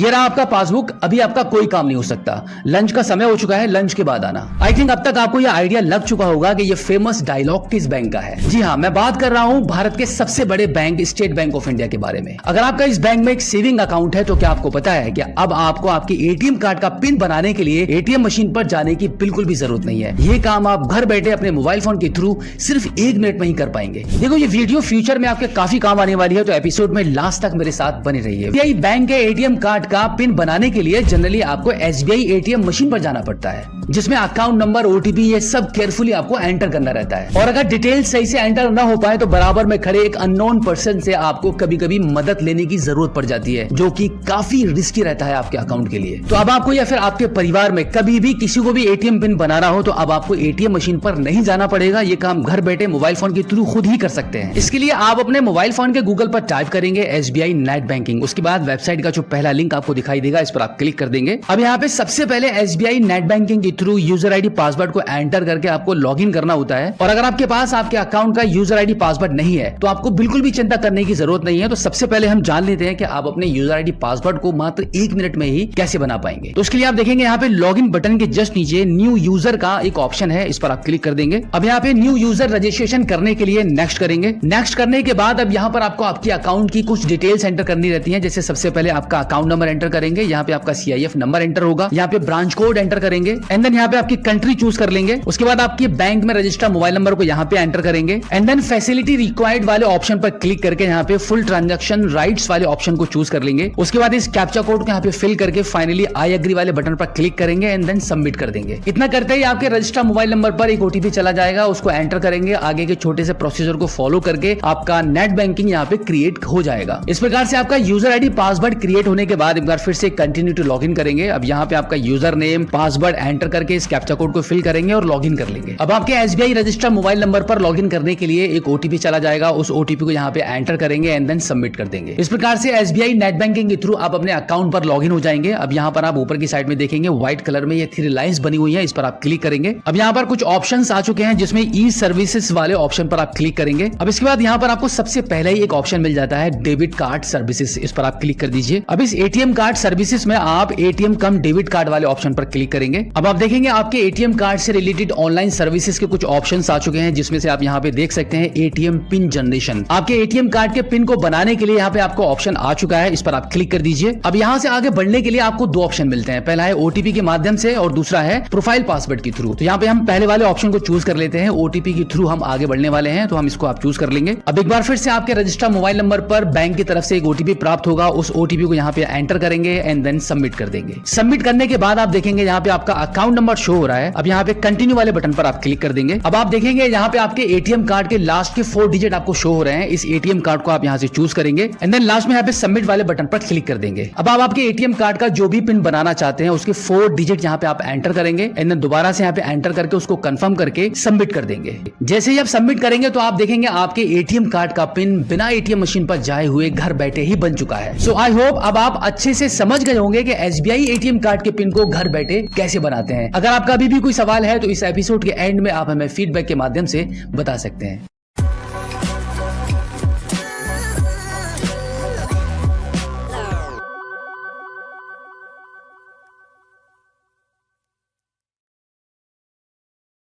ये रहा आपका पासबुक। अभी आपका कोई काम नहीं हो सकता, लंच का समय हो चुका है, लंच के बाद आना। आई थिंक अब तक आपको ये आइडिया लग चुका होगा कि ये फेमस डायलॉग किस बैंक का है। जी हाँ, मैं बात कर रहा हूँ भारत के सबसे बड़े bank state bank of India के बारे में। अगर आपका इस बैंक में एक सेविंग अकाउंट है तो क्या आपको पता है कि अब आपको आपके एटीएम कार्ड का पिन बनाने के लिए एटीएम मशीन पर जाने की बिल्कुल भी जरूरत नहीं है। ये काम आप घर बैठे अपने मोबाइल फोन के थ्रू सिर्फ 1 मिनट में ही कर पाएंगे। देखो, ये वीडियो फ्यूचर में आपके काफी काम आने वाली है, तो एपिसोड में लास्ट तक मेरे साथ बने रहिए। एसबीआई बैंक के एटीएम कार्ड का पिन बनाने के लिए जनरली आपको एसबीआई एटीएम मशीन पर जाना पड़ता है, जिसमें अकाउंट नंबर, ओटीपी ये सब केयरफुली आपको एंटर करना रहता है। और अगर डिटेल सही से एंटर ना हो पाए तो बराबर में खड़े एक अननोन पर्सन से आपको कभी कभी मदद लेने की जरूरत पड़ जाती है, जो कि काफी रिस्की रहता है आपके अकाउंट के लिए। तो अब आपको या फिर आपके परिवार में कभी भी किसी को भी एटीएम पिन बनाना हो तो अब आपको एटीएम मशीन पर नहीं जाना पड़ेगा। ये काम घर बैठे मोबाइल फोन के थ्रू खुद ही कर सकते हैं। इसके लिए आप अपने मोबाइल फोन के गूगल पर टाइप करेंगे एसबीआई नेट बैंकिंग। उसके बाद वेबसाइट का जो पहला लिंक आपको दिखाई देगा, इस पर आप क्लिक कर देंगे। अब यहाँ पे सबसे पहले एसबीआई नेट बैंकिंग के थ्रू यूजर आईडी पासवर्ड को एंटर करके आपको लॉगिन करना होता है। और अगर आपके पास आपके अकाउंट का यूजर आईडी पासवर्ड नहीं है तो आपको बिल्कुल भी चिंता करने की जरूरत नहीं है। तो सबसे पहले हम जान लेते हैं कि आप अपने यूजर आईडी पासवर्ड को मात्र 1 मिनट में ही कैसे बना पाएंगे। तो उसके लिए आप देखेंगे यहाँ पे लॉगिन बटन के जस्ट नीचे न्यू यूजर का एक ऑप्शन है, इस पर आप क्लिक कर देंगे। अब यहाँ पे न्यू यूजर रजिस्ट्रेशन करने के लिए नेक्स्ट करेंगे। नेक्स्ट करने के बाद अब यहाँ पर आपको आपके अकाउंट की कुछ डिटेल्स एंटर करनी रहती है। जैसे सबसे पहले आपका अकाउंट नंबर एंटर करेंगे, यहाँ पे आपका सीआईएफ नंबर एंटर होगा, यहाँ पे ब्रांच कोड एंटर करेंगे, एंड देन यहाँ पे आपकी कंट्री चूज कर लेंगे। उसके बाद आपके बैंक में रजिस्टर्ड मोबाइल नंबर को यहाँ पे एंटर करेंगे, एंड देन फैसिलिटी रिक्वायर्ड वाले ऑप्शन पर क्लिक करके यहाँ पे फुल ट्रांजैक्शन राइट्स वाले ऑप्शन को चूज कर लेंगे। उसके बाद इस कैप्चा कोड को यहाँ पे फिल करके फाइनली आई एग्री वाले बटन पर क्लिक करेंगे एंड देन सबमिट कर देंगे। इतना करते ही आपके रजिस्टर्ड मोबाइल नंबर पर एक ओटीपी चला जाएगा, उसको एंटर करेंगे। आगे के छोटे से प्रोसीजर को फॉलो करके आपका नेट बैंकिंग यहाँ पे क्रिएट हो जाएगा। इस प्रकार से आपका यूजर आईडी पासवर्ड क्रिएट होने के बाद एक बार फिर से कंटिन्यू टू लॉगिन करेंगे। अब यहाँ पे आपका यूजर नेम पासवर्ड एंटर करके इस कैप्चा कोड को फिल करेंगे और लॉगिन कर लेंगे। अब आपके एसबीआई रजिस्टर्ड मोबाइल नंबर पर लॉगिन करने के लिए एक ओटीपी चला जाएगा, उस ओटीपी को यहाँ पे एंटर करेंगे एंड देन सबमिट कर देंगे। इस प्रकार से एसबीआई नेट बैंकिंग के थ्रू आप अपने अकाउंट पर लॉगिन हो जाएंगे। अब यहाँ पर आप ऊपर की साइड में देखेंगे व्हाइट कलर में ये 3 लाइंस बनी हुई है, इस पर आप क्लिक करेंगे। अब यहाँ पर कुछ ऑप्शंस आ चुके हैं, जिसमें ई सर्विसेज वाले ऑप्शन पर आप क्लिक करेंगे। अब इसके बाद यहाँ पर आपको सबसे पहले ही एक ऑप्शन मिल जाता है डेबिट कार्ड सर्विसेज, इस पर आप क्लिक कर दीजिए। अब इस एटीएम कार्ड सर्विसेज में आप एटीएम कम डेबिट कार्ड वाले ऑप्शन पर क्लिक करेंगे। अब आप देखेंगे आपके एटीएम कार्ड से रिलेटेड ऑनलाइन सर्विसेज के कुछ ऑप्शंस आ चुके हैं, जिसमें से आप यहाँ पे देख सकते हैं एटीएम पिन जनरेशन। आपके एटीएम कार्ड के पिन को बनाने के लिए यहाँ पे आपको ऑप्शन आ चुका है, इस पर आप क्लिक कर दीजिए। अब यहाँ से आगे बढ़ने के लिए आपको 2 ऑप्शन मिलते हैं, पहला है ओटीपी के माध्यम से और दूसरा है प्रोफाइल पासवर्ड के थ्रू। तो यहाँ पे हम पहले वाले ऑप्शन को चूज कर लेते हैं, ओटीपी के थ्रू हम आगे बढ़ने वाले हैं, तो हम इसको आप चूज कर लेंगे। अब एक बार फिर से आपके रजिस्टर्ड मोबाइल नंबर पर बैंक की तरफ से एक ओटीपी प्राप्त होगा, उस ओटीपी को यहाँ पे एंटर करेंगे एंड देन सबमिट कर देंगे। सबमिट करने के बाद आप देखेंगे यहाँ पे आपका अकाउंट नंबर शो हो रहा है। अब यहाँ पे कंटिन्यू वाले बटन पर आप क्लिक कर देंगे। अब आप देखेंगे यहाँ पे आपके एटीएम कार्ड के लास्ट के 4 डिजिट आपको शो हो रहे हैं। इस एटीएम कार्ड को आप यहाँ से चूज करेंगे एंड देन लास्ट में यहाँ पे सबमिट वाले बटन पर क्लिक कर देंगे। अब आप आपके एटीएम कार्ड का जो भी पिन बनाना चाहते हैं उसके 4 डिजिट यहाँ पे आप एंटर करेंगे एंड देन दोबारा से यहाँ पे एंटर करके उसको कंफर्म करके सबमिट कर देंगे। जैसे ही आप सबमिट करेंगे तो आप देखेंगे आपके एटीएम कार्ड का पिन बिना एटीएम मशीन पर जाए हुए घर बैठे ही बन चुका है। सो आई होप अब आप अच्छे से समझ गए होंगे कि एसबीआई एटीएम कार्ड के पिन को घर बैठे कैसे बनाते हैं। अगर आपका अभी भी कोई सवाल है तो इस एपिसोड के एंड में आप हमें फीडबैक के माध्यम से बता सकते हैं।